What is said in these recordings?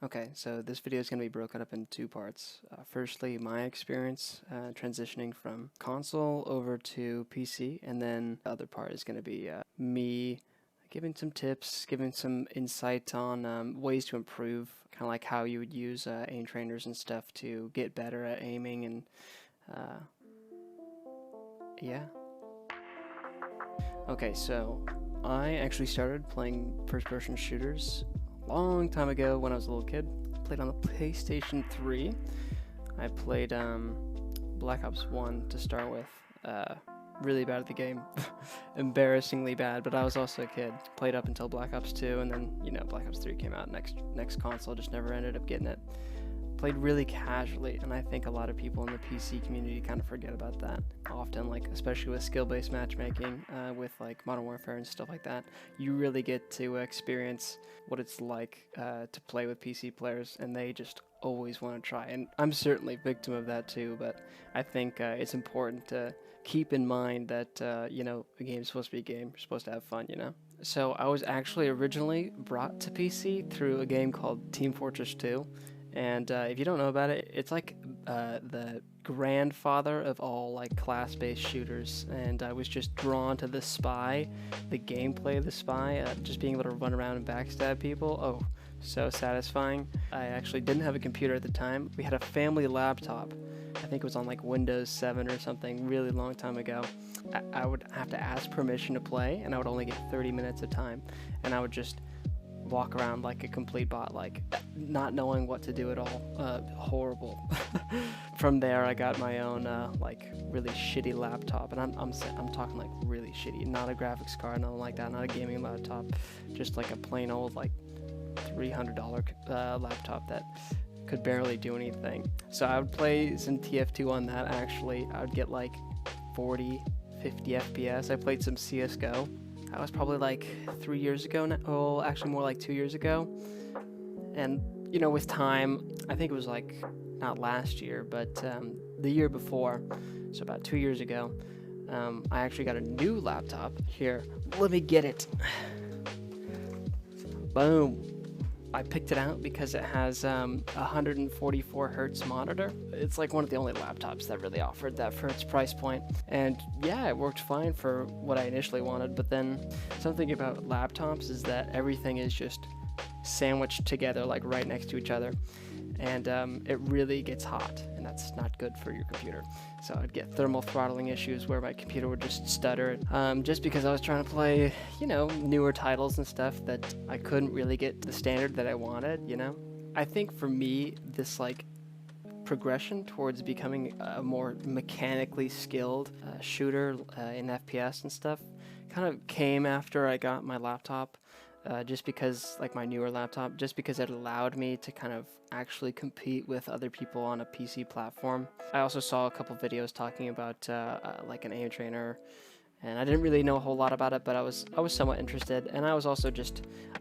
Okay, so this video is going to be broken up in two parts. Firstly, my experience transitioning from console over to PC, and then the other part is going to be me giving some tips, giving some insight on ways to improve, kind of like how you would use aim trainers and stuff to get better at aiming, and uh, yeah. Okay, so I actually started playing first-person shooters a long time ago when I was a little kid. Played on the PlayStation 3. I played Black Ops 1 to start with. Really bad at the game. Embarrassingly bad, but I was also a kid. Played up until Black Ops 2, and then, Black Ops 3 came out next console, just never ended up getting it. Played really casually, and I think a lot of people in the PC community kind of forget about that often, like especially with skill-based matchmaking, with like Modern Warfare and stuff like that. You really get to experience what it's like to play with PC players, and they just always want to try. And I'm certainly a victim of that too, but I think it's important to keep in mind that a game's supposed to be a game. You're supposed to have fun. So I was actually originally brought to PC through a game called Team Fortress 2. And if you don't know about it, it's like the grandfather of all like class-based shooters. And I was just drawn to the Spy, the gameplay of the Spy, just being able to run around and backstab people. Oh, so satisfying. I actually didn't have a computer at the time. We had a family laptop. I think it was on like Windows 7 or something, really long time ago. I would have to ask permission to play, and I would only get 30 minutes of time. And I would just walk around like a complete bot, like not knowing what to do at all. Horrible. From there, I got my own like really shitty laptop, and I'm talking like really shitty, not a graphics card, nothing like that, not a gaming laptop, just like a plain old like $300 laptop that could barely do anything. So I would play some TF2 on that. Actually, I would get like 40, 50 FPS. I played some CS:GO. That was probably like 3 years ago now. Oh, actually more like 2 years ago. And, with time, I think it was like not last year, but the year before, so about 2 years ago, I actually got a new laptop. Here, let me get it. Boom. I picked it out because it has a 144 hertz monitor. It's like one of the only laptops that really offered that for its price point. And yeah, it worked fine for what I initially wanted. But then something about laptops is that everything is just sandwiched together, like right next to each other. And it really gets hot, and that's not good for your computer. So I'd get thermal throttling issues where my computer would just stutter, just because I was trying to play, newer titles and stuff that I couldn't really get to the standard that I wanted. I think for me, this like progression towards becoming a more mechanically skilled shooter in FPS and stuff kind of came after I got my laptop. Just because, like my newer laptop, just because it allowed me to kind of actually compete with other people on a PC platform. I also saw a couple videos talking about like an aim trainer, and I didn't really know a whole lot about it, but I was somewhat interested. And I was also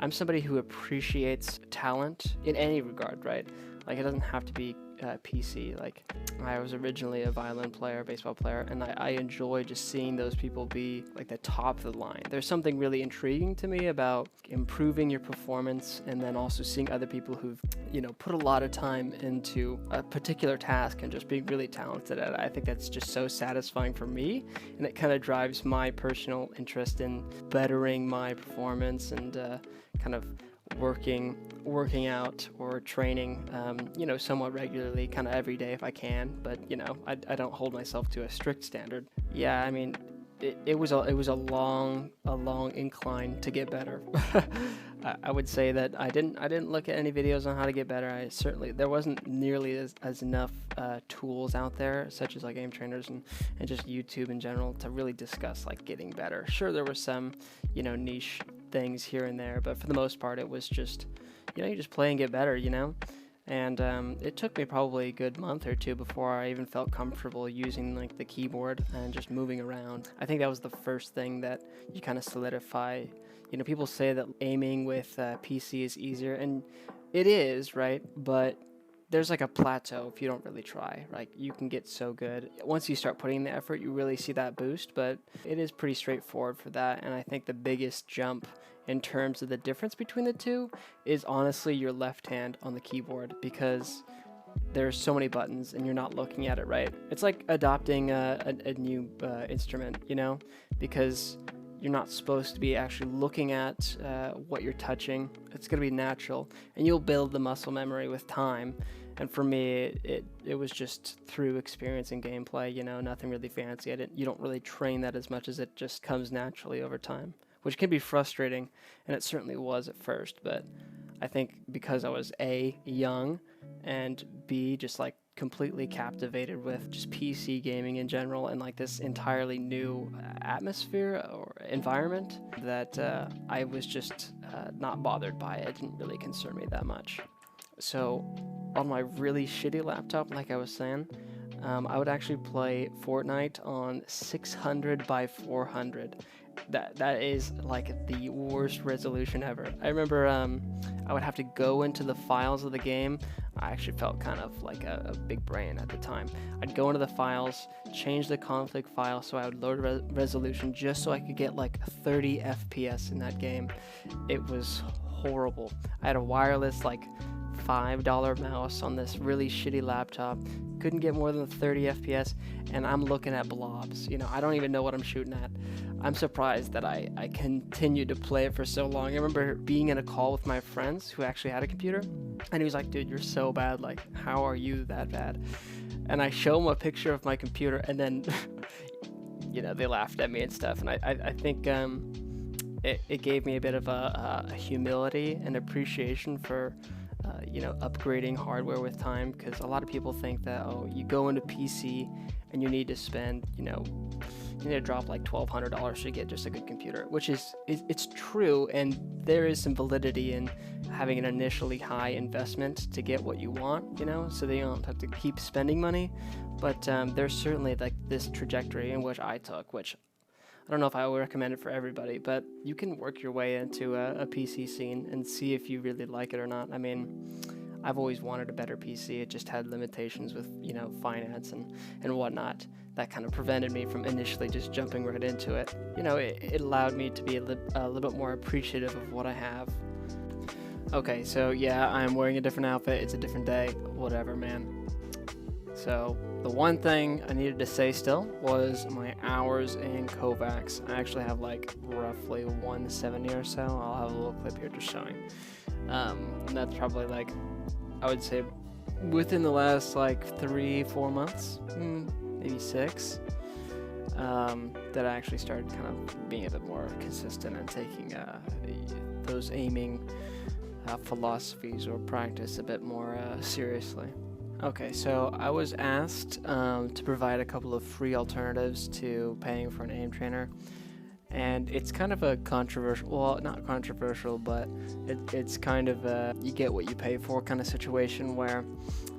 I'm somebody who appreciates talent in any regard, right? Like it doesn't have to be PC. Like I was originally a violin player, baseball player, and I enjoy just seeing those people be like the top of the line. There's something really intriguing to me about improving your performance, and then also seeing other people who've put a lot of time into a particular task and just being really talented at it. I think that's just so satisfying for me, and it kind of drives my personal interest in bettering my performance and kind of working out or training, somewhat regularly, kind of every day if I can. But I don't hold myself to a strict standard. Yeah, I mean, it was a long incline to get better. I would say that I didn't look at any videos on how to get better. There wasn't nearly as enough tools out there, such as like aim trainers and just YouTube in general, to really discuss like getting better. Sure, there were some niche things here and there, but for the most part it was just you just play and get better. And it took me probably a good month or two before I even felt comfortable using like the keyboard and just moving around. I think that was the first thing that you kind of solidify. People say that aiming with PC is easier, and it is, right? But there's like a plateau if you don't really try. Like you can get so good. Once you start putting in the effort, you really see that boost, but it is pretty straightforward for that. And I think the biggest jump in terms of the difference between the two is honestly your left hand on the keyboard, because there's so many buttons and you're not looking at it right. It's like adopting a new instrument, you know, because you're not supposed to be actually looking at what you're touching. It's going to be natural, and you'll build the muscle memory with time. And for me, it was just through experience and gameplay, you know, nothing really fancy. You don't really train that as much as it just comes naturally over time, which can be frustrating, and it certainly was at first. But I think because I was A, young, and B, just like completely captivated with just PC gaming in general and like this entirely new atmosphere or environment, that I was just not bothered by it. It didn't really concern me that much. So on my really shitty laptop, like I was saying, I would actually play Fortnite on 600 by 400. That is like the worst resolution ever. I remember I would have to go into the files of the game. I actually felt kind of like a big brain at the time. I'd go into the files, change the config file so I would load resolution just so I could get like 30 FPS in that game. It was horrible. I had a wireless like $5 mouse on this really shitty laptop, couldn't get more than 30 FPS, and I'm looking at blobs. You know, I don't even know what I'm shooting at. I'm surprised that I continued to play it for so long. I remember being in a call with my friends who actually had a computer, and he was like, dude, you're so bad, like, how are you that bad? And I show him a picture of my computer, and then, you know, they laughed at me and stuff, and I think it gave me a bit of a humility and appreciation for you know, upgrading hardware with time, because a lot of people think that, oh, you go into PC and you need to spend, you know, you need to drop like $1,200 to get just a good computer, which is it's true, and there is some validity in having an initially high investment to get what you want, you know, so they don't have to keep spending money. But there's certainly like this trajectory in which I took, which I don't know if I would recommend it for everybody, but you can work your way into a PC scene and see if you really like it or not. I mean, I've always wanted a better PC. It just had limitations with, you know, finance and whatnot. That kind of prevented me from initially just jumping right into it. You know, it allowed me to be a little bit more appreciative of what I have. Okay, so yeah, I'm wearing a different outfit. It's a different day. Whatever, man. So the one thing I needed to say still was my hours in Kovacs. I actually have like roughly 170 or so. I'll have a little clip here just showing. And that's probably like, I would say within the last like 3-4 months, maybe 6, that I actually started kind of being a bit more consistent and taking those aiming philosophies or practice a bit more seriously. Okay, so I was asked to provide a couple of free alternatives to paying for an aim trainer, and it's kind of a controversial, well, not controversial, but it's kind of a you get what you pay for kind of situation, where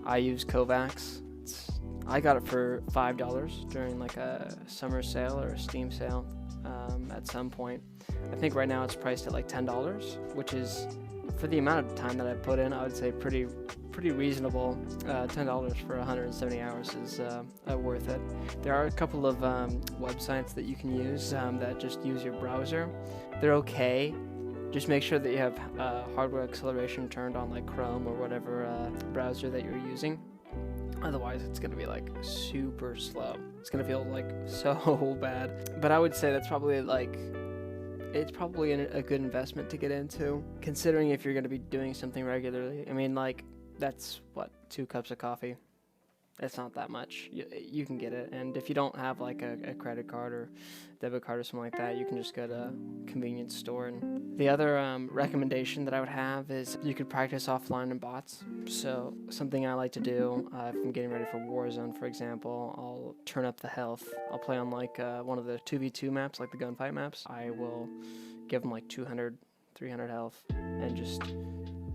I use Kovacs. I got it for $5 during like a summer sale or a Steam sale at some point. I think right now it's priced at like $10, which is, for the amount of time that I put in, I would say pretty reasonable. $10 for 170 hours is worth it. There are a couple of websites that you can use that just use your browser. They're okay. Just make sure that you have hardware acceleration turned on, like Chrome or whatever browser that you're using. Otherwise, it's going to be like super slow. It's going to feel like so bad. But I would say that's probably like, it's probably a good investment to get into, considering if you're going to be doing something regularly. I mean, like, that's what, 2 cups of coffee. It's not that much. You can get it. And if you don't have like a credit card or debit card or something like that, you can just go to a convenience store. And the other recommendation that I would have is you could practice offline in bots. So something I like to do, if I'm getting ready for Warzone, for example, I'll turn up the health. I'll play on like one of the 2v2 maps, like the gunfight maps. I will give them like 200, 300 health and just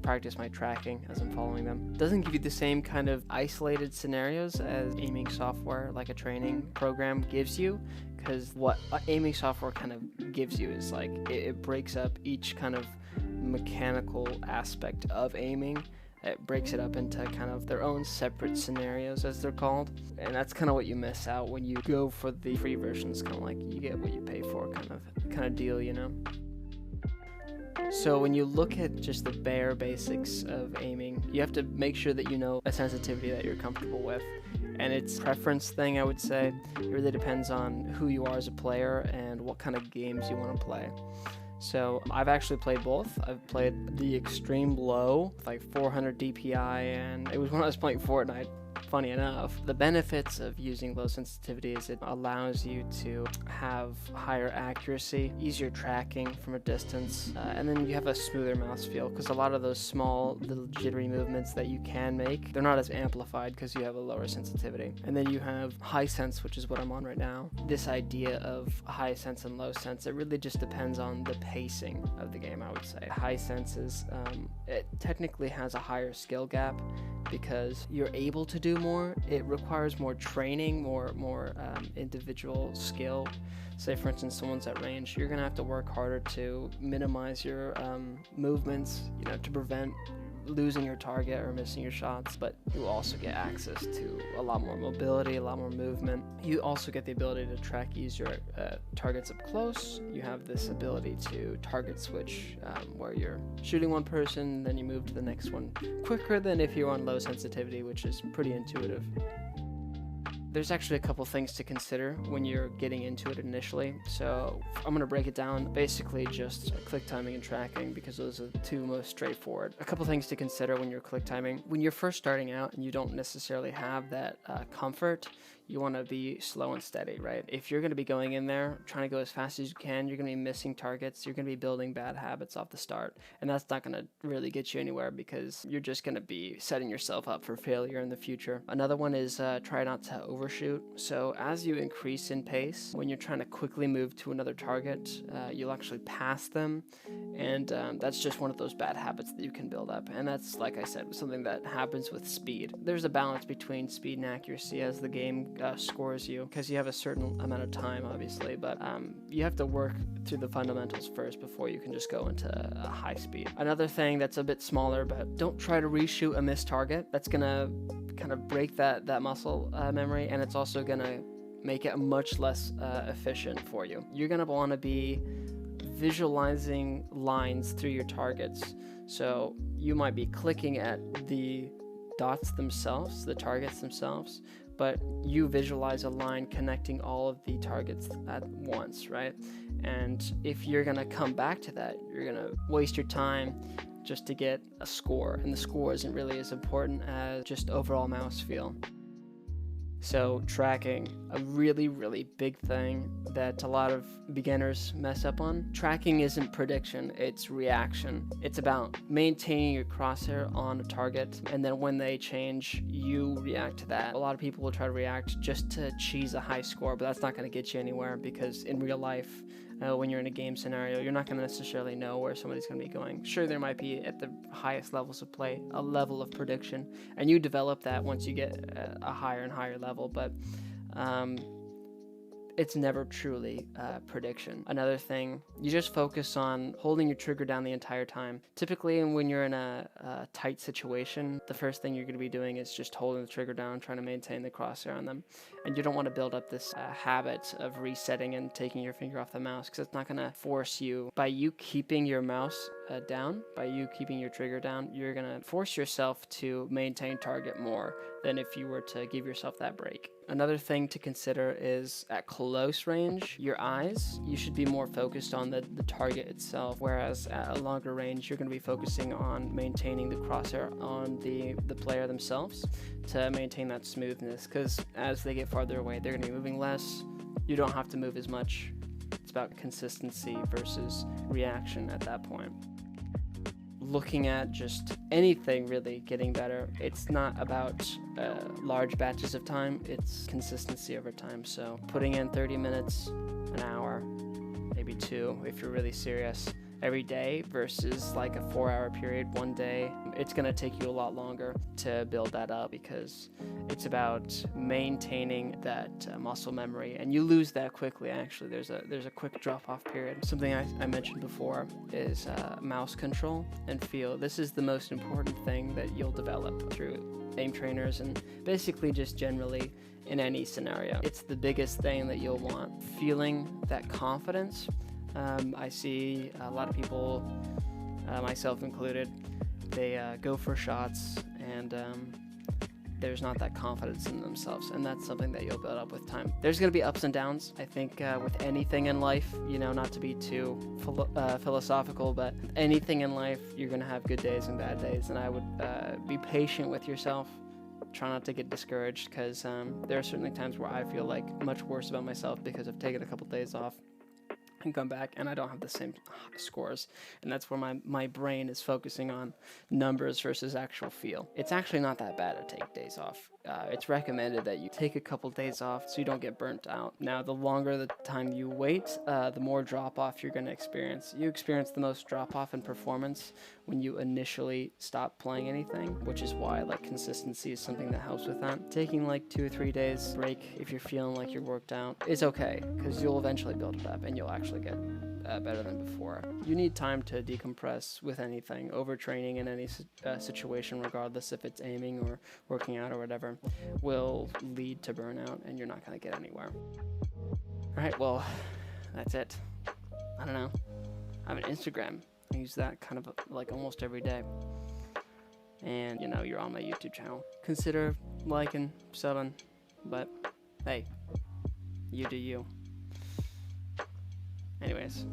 practice my tracking as I'm following them. It doesn't give you the same kind of isolated scenarios as aiming software, like a training program, gives you, because what aiming software kind of gives you is like it breaks up each kind of mechanical aspect of aiming. It breaks it up into kind of their own separate scenarios, as they're called, and that's kind of what you miss out when you go for the free versions. Kind of like you get what you pay for kind of deal, you know. So when you look at just the bare basics of aiming, you have to make sure that you know a sensitivity that you're comfortable with. And it's a preference thing, I would say. It really depends on who you are as a player and what kind of games you want to play. So I've actually played both. I've played the extreme low, like 400 DPI, and it was when I was playing Fortnite. Funny enough, the benefits of using low sensitivity is it allows you to have higher accuracy, easier tracking from a distance, and then you have a smoother mouse feel, because a lot of those small little jittery movements that you can make, they're not as amplified because you have a lower sensitivity. And then you have high sense, which is what I'm on right now. This idea of high sense and low sense, it really just depends on the pacing of the game, I would say. High sense is, it technically has a higher skill gap because you're able to do more. It requires more training, more individual skill. Say for instance someone's at range, you're gonna have to work harder to minimize your movements, to prevent losing your target or missing your shots, but you also get access to a lot more mobility, a lot more movement. You also get the ability to track easier targets up close. You have this ability to target switch where you're shooting one person, then you move to the next one quicker than if you're on low sensitivity, which is pretty intuitive. There's actually a couple things to consider when you're getting into it initially. So I'm going to break it down, basically just click timing and tracking, because those are the two most straightforward. A couple things to consider when you're click timing. When you're first starting out and you don't necessarily have that comfort, you want to be slow and steady, right? If you're going to be going in there trying to go as fast as you can, you're going to be missing targets, you're going to be building bad habits off the start, and that's not going to really get you anywhere because you're just going to be setting yourself up for failure in the future. Another one is try not to overshoot. So as you increase in pace, when you're trying to quickly move to another target, you'll actually pass them, and that's just one of those bad habits that you can build up. And that's, like I said, something that happens with speed. There's a balance between speed and accuracy as the game scores you, because you have a certain amount of time, obviously, but you have to work through the fundamentals first before you can just go into a high speed. Another thing that's a bit smaller, but don't try to reshoot a missed target. That's gonna kind of break that muscle memory, and it's also gonna make it much less efficient for you. You're gonna want to be visualizing lines through your targets. So you might be clicking at the dots themselves, the targets themselves, but you visualize a line connecting all of the targets at once, right? And if you're gonna come back to that, you're gonna waste your time just to get a score, and the score isn't really as important as just overall mouse feel. So tracking, a really, really big thing that a lot of beginners mess up on. Tracking isn't prediction, it's reaction. It's about maintaining your crosshair on a target, and then when they change, you react to that. A lot of people will try to react just to cheese a high score, but that's not going to get you anywhere, because in real life, when you're in a game scenario, you're not going to necessarily know where somebody's going to be going. Sure, there might be at the highest levels of play a level of prediction, and you develop that once you get a higher and higher level, but it's never truly prediction. Another thing, you just focus on holding your trigger down the entire time. Typically, when you're in a tight situation, the first thing you're going to be doing is just holding the trigger down, trying to maintain the crosshair on them. And you don't want to build up this habit of resetting and taking your finger off the mouse, because it's not going to force you. By you keeping your mouse down, by you keeping your trigger down, you're going to force yourself to maintain target more than if you were to give yourself that break. Another thing to consider is at close range, your eyes, you should be more focused on the target itself, whereas at a longer range, you're going to be focusing on maintaining the crosshair on the player themselves to maintain that smoothness, because as they get farther away, they're going to be moving less. You don't have to move as much. It's about consistency versus reaction at that point. Looking at just anything really getting better, it's not about large batches of time, it's consistency over time. So putting in 30 minutes, an hour, maybe 2 if you're really serious every day, versus like a 4-hour period one day, it's going to take you a lot longer to build that up, because it's about maintaining that muscle memory, and you lose that quickly. Actually, there's a quick drop-off period. Something I mentioned before is mouse control and feel. This is the most important thing that you'll develop through aim trainers, and basically just generally in any scenario. It's the biggest thing that you'll want. Feeling that confidence. I see a lot of people myself included, they go for shots, and there's not that confidence in themselves, and that's something that you'll build up with time. There's going to be ups and downs, I think, with anything in life, not to be too philosophical, but anything in life, you're going to have good days and bad days, and I would be patient with yourself. Try not to get discouraged, because there are certainly times where I feel like much worse about myself because I've taken a couple days off and come back and I don't have the same scores, and that's where my brain is focusing on numbers versus actual feel. It's actually not that bad to take days off. It's recommended that you take a couple days off so you don't get burnt out. Now, the longer the time you wait, the more drop off you're going to experience. You experience the most drop off in performance when you initially stop playing anything, which is why consistency is something that helps with that. Taking 2 or 3 days break if you're feeling like you're worked out is okay, because you'll eventually build it up and you'll actually get better than before. You need time to decompress with anything. Overtraining in any situation, regardless if it's aiming or working out or whatever, will lead to burnout, and you're not going to get anywhere. Alright, well, that's it. I don't know. I have an Instagram. I use that kind of almost every day. And, you're on my YouTube channel. Consider liking, subbing, but hey, you do you. Anyways,